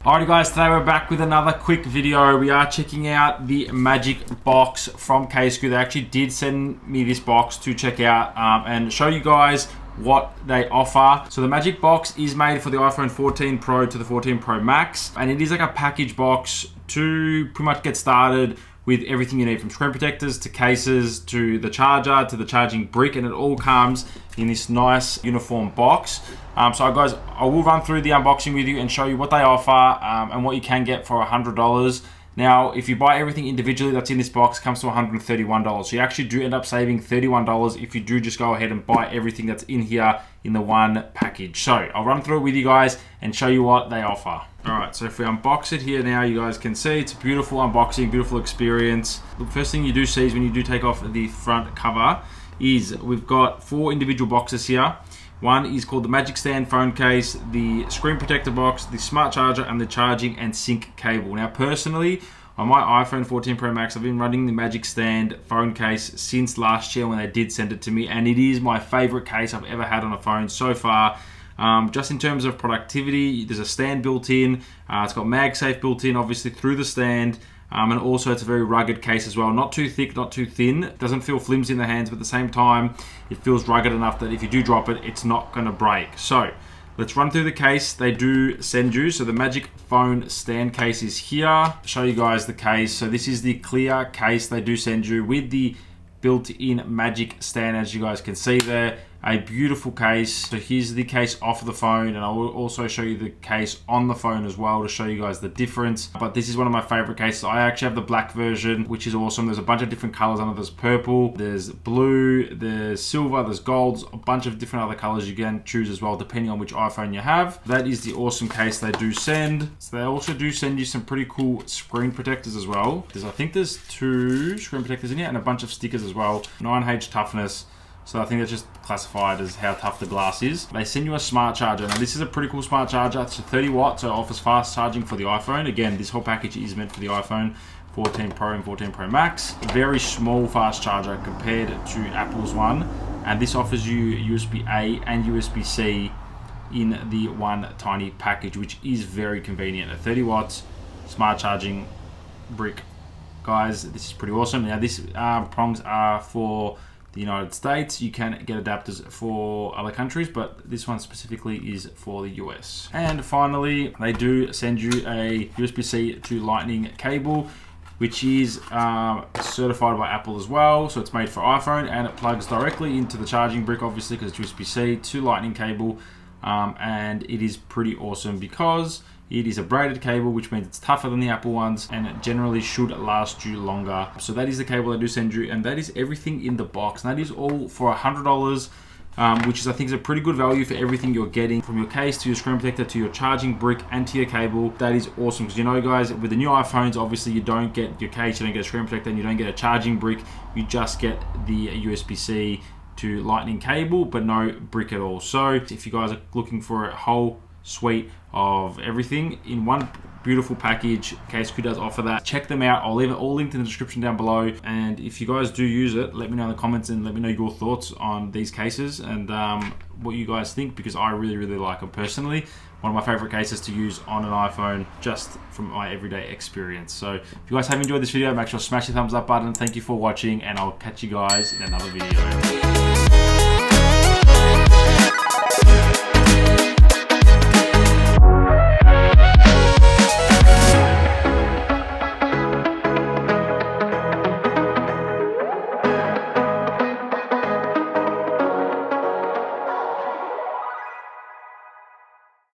Alrighty guys, today we're back with another quick video. We are checking out the Magic Box from Casekoo. They actually did send me this box to check out and show you guys what they offer. So the Magic Box is made for the iPhone 14 Pro to the 14 Pro Max, and it is like a package box to pretty much get started with everything you need, from screen protectors to cases to the charger to the charging brick, and it all comes in this nice uniform box. So guys, I will run through the unboxing with you and show you what they offer and what you can get for $100. Now, if you buy everything individually that's in this box, it comes to $131. So you actually do end up saving $31 if you do just go ahead and buy everything that's in here in the one package. So I'll run through it with you guys and show you what they offer. Alright, so if we unbox it here now, you guys can see it's a beautiful unboxing, beautiful experience. The first thing you do see is when you do take off the front cover is we've got 4 individual boxes here. One is called the Magic Stand phone case, the screen protector box, the smart charger, and the charging and sync cable. Now personally, on my iPhone 14 Pro Max, I've been running the Magic Stand phone case since last year when they did send it to me, and it is my favorite case I've ever had on a phone so far. Just in terms of productivity, there's a stand built in, it's got MagSafe built in obviously through the stand, and also it's a very rugged case as well. Not too thick, not too thin. It doesn't feel flimsy in the hands, but at the same time, it feels rugged enough that if you do drop it, it's not gonna break. So let's run through the case they do send you. So the Magic Phone stand case is here. I'll show you guys the case. So this is the clear case they do send you with the built-in Magic Stand, as you guys can see there. A beautiful case. So here's the case off the phone, and I will also show you the case on the phone as well to show you guys the difference. But this is one of my favorite cases. I actually have the black version, which is awesome. There's a bunch of different colors on it. There's purple, there's blue, there's silver, there's gold, a bunch of different other colors you can choose as well depending on which iPhone you have. That is the awesome case they do send. So they also do send you some pretty cool screen protectors as well. I think there's 2 screen protectors in here and a bunch of stickers as well. 9H toughness. So I think that's just classified as how tough the glass is. They send you a smart charger. Now this is a pretty cool smart charger. It's a 30 watt, so it offers fast charging for the iPhone. Again, this whole package is meant for the iPhone 14 Pro and 14 Pro Max. Very small fast charger compared to Apple's one. And this offers you USB-A and USB-C in the one tiny package, which is very convenient. At 30 watts, smart charging brick. Guys, this is pretty awesome. Now these prongs are for the United States. You can get adapters for other countries, but this one specifically is for the US. And finally, they do send you a USB-C to Lightning cable, which is certified by Apple as well. So it's made for iPhone, and it plugs directly into the charging brick, obviously, because it's USB-C to Lightning cable. And it is pretty awesome because it is a braided cable, which means it's tougher than the Apple ones, and it generally should last you longer. So that is the cable they do send you, and that is everything in the box. And that is all for $100, which is, I think, is a pretty good value for everything you're getting, from your case to your screen protector to your charging brick and to your cable. That is awesome, because you know, guys, with the new iPhones, obviously you don't get your case, you don't get a screen protector, and you don't get a charging brick. You just get the USB-C to Lightning cable, but no brick at all. So if you guys are looking for a whole suite of everything in one beautiful package, Casekoo does offer that. Check them out. I'll leave it all linked in the description down below, and if you guys do use it, let me know in the comments and let me know your thoughts on these cases and what you guys think, because I really like them personally. One of my favorite cases to use on an iPhone, just from my everyday experience. So if you guys have enjoyed this video, make sure to smash the thumbs up button. Thank you for watching, and I'll catch you guys in another video.